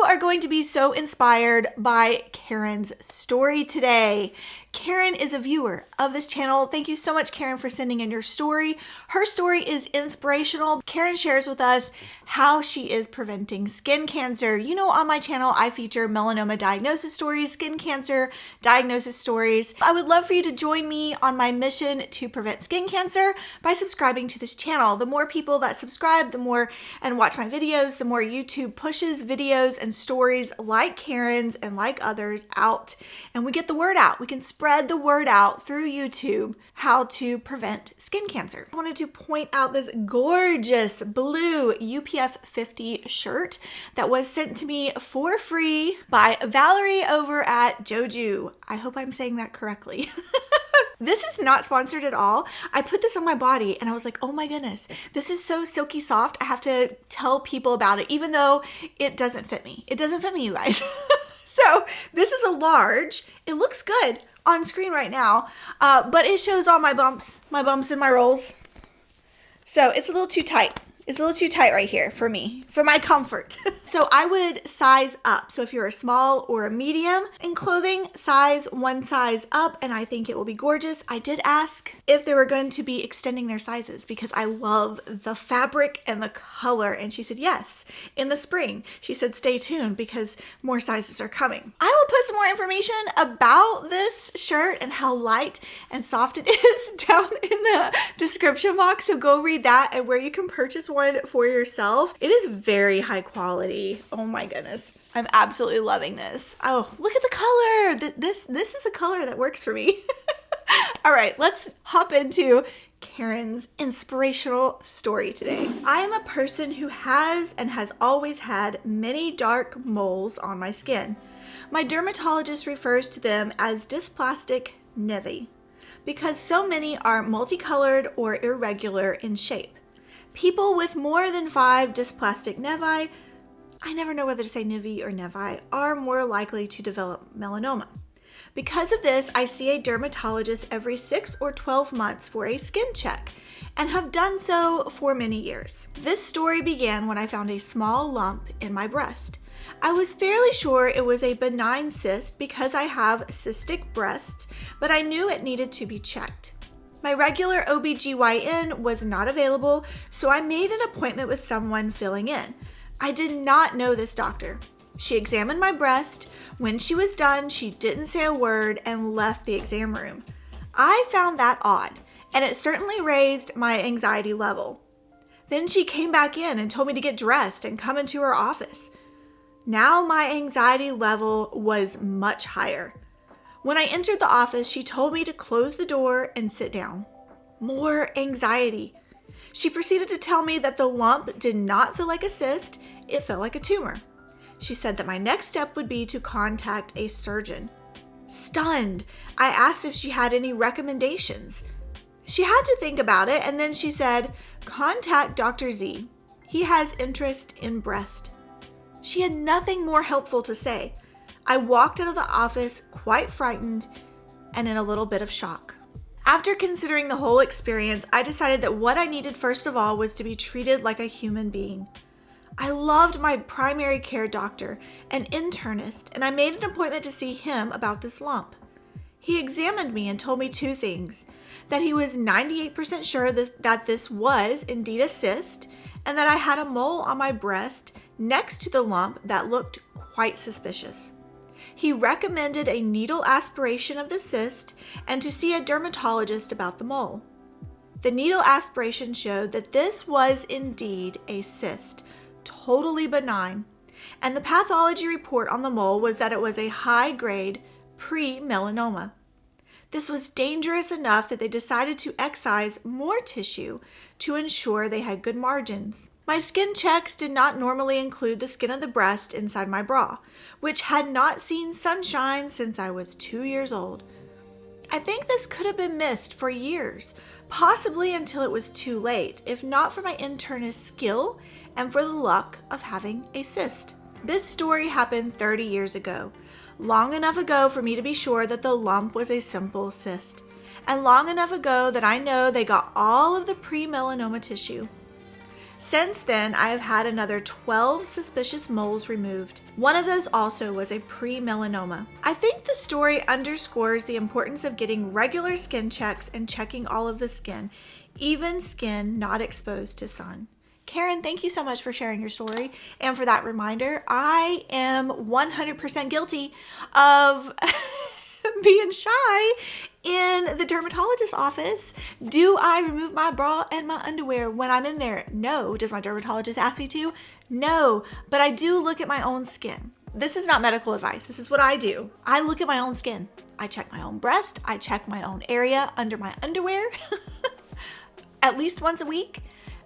are going to be so inspired by Karen's story today. Karen is a viewer of this channel. Thank you so much, Karen, for sending in your story. Her story is inspirational. Karen shares with us how she is preventing skin cancer. You know, on my channel, I feature melanoma diagnosis stories, skin cancer diagnosis stories. I would love for you to join me on my mission to prevent skin cancer by subscribing to this channel. The more people that subscribe, the more and watch my videos, the more YouTube pushes videos and stories like Karen's and like others out, and we get the word out. We can spread the word out through YouTube how to prevent skin cancer. I wanted to point out this gorgeous blue UPF 50 shirt that was sent to me for free by Valerie over at Joju. I hope I'm saying that correctly. This is not sponsored at all. I put this on my body and I was like, oh my goodness, this is so silky soft. I have to tell people about it, even though it doesn't fit me. It doesn't fit me, you guys. So this is a large. It looks good on screen right now, but it shows all my bumps and my rolls. So it's a little too tight. It's a little too tight right here for me, for my comfort. So I would size up. So if you're a small or a medium in clothing, size one size up, and I think it will be gorgeous. I did ask if they were going to be extending their sizes because I love the fabric and the color. And she said, yes, in the spring. She said, stay tuned because more sizes are coming. I will put some more information about this shirt and how light and soft it is down in the description box. So go read that and where you can purchase one for yourself. It is very high quality. Oh my goodness. I'm absolutely loving this. Oh, look at the color. This is a color that works for me. All right, let's hop into Karen's inspirational story today. I am a person who has and has always had many dark moles on my skin. My dermatologist refers to them as dysplastic nevi because so many are multicolored or irregular in shape. People with more than 5 dysplastic nevi, I never know whether to say nevi or nevi, are more likely to develop melanoma. Because of this, I see a dermatologist every 6 or 12 months for a skin check and have done so for many years. This story began when I found a small lump in my breast. I was fairly sure it was a benign cyst because I have cystic breasts, but I knew it needed to be checked. My regular OBGYN was not available, so I made an appointment with someone filling in. I did not know this doctor. She examined my breast. When she was done, she didn't say a word and left the exam room. I found that odd, and it certainly raised my anxiety level. Then she came back in and told me to get dressed and come into her office. Now my anxiety level was much higher. When I entered the office, she told me to close the door and sit down. More anxiety. She proceeded to tell me that the lump did not feel like a cyst, it felt like a tumor. She said that my next step would be to contact a surgeon. Stunned, I asked if she had any recommendations. She had to think about it, and then she said, contact Dr. Z. He has interest in breast. She had nothing more helpful to say. I walked out of the office quite frightened and in a little bit of shock. After considering the whole experience, I decided that what I needed first of all was to be treated like a human being. I loved my primary care doctor, an internist, and I made an appointment to see him about this lump. He examined me and told me 2 things, that he was 98% sure that this was indeed a cyst, and that I had a mole on my breast next to the lump that looked quite suspicious. He recommended a needle aspiration of the cyst and to see a dermatologist about the mole. The needle aspiration showed that this was indeed a cyst, totally benign, and the pathology report on the mole was that it was a high-grade pre-melanoma. This was dangerous enough that they decided to excise more tissue to ensure they had good margins. My skin checks did not normally include the skin of the breast inside my bra, which had not seen sunshine since I was 2 years old. I think this could have been missed for years, possibly until it was too late, if not for my internist's skill and for the luck of having a cyst. This story happened 30 years ago, long enough ago for me to be sure that the lump was a simple cyst, and long enough ago that I know they got all of the pre-melanoma tissue. Since then, I have had another 12 suspicious moles removed. One of those also was a pre-melanoma. I think the story underscores the importance of getting regular skin checks and checking all of the skin, even skin not exposed to sun. Karen, thank you so much for sharing your story and for that reminder. I am 100% guilty of being shy in the dermatologist's office. Do I remove my bra and my underwear when I'm in there? No. Does my dermatologist ask me to? No. But I do look at my own skin. This is not medical advice. This is what I do. I look at my own skin. I check my own breast. I check my own area under my underwear at least once a week.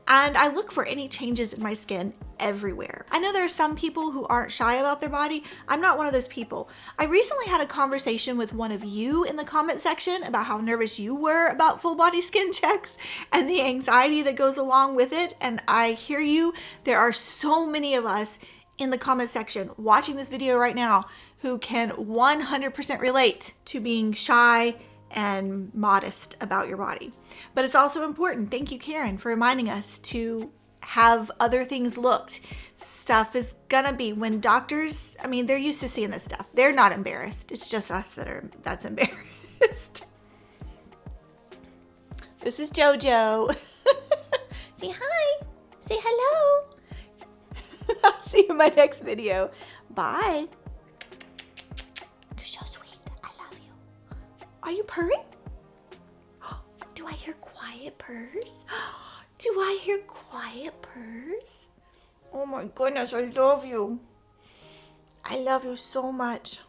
And I look for any changes in my skin everywhere. I know there are some people who aren't shy about their body. I'm not one of those people. I recently had a conversation with one of you in the comment section about how nervous you were about full body skin checks and the anxiety that goes along with it. And I hear you. There are so many of us in the comment section watching this video right now who can 100% relate to being shy and modest about your body. But it's also important. Thank you, Karen, for reminding us to have other things looked. Stuff is gonna be, when doctors, I mean, they're used to seeing this stuff. They're not embarrassed. It's just us that's embarrassed. This is JoJo. Say hi. Say hello. I'll see you in my next video. Bye. You're so sweet. I love you. Are you purring? Do I hear quiet purrs? Do I hear quiet purrs? Oh my goodness, I love you. I love you so much.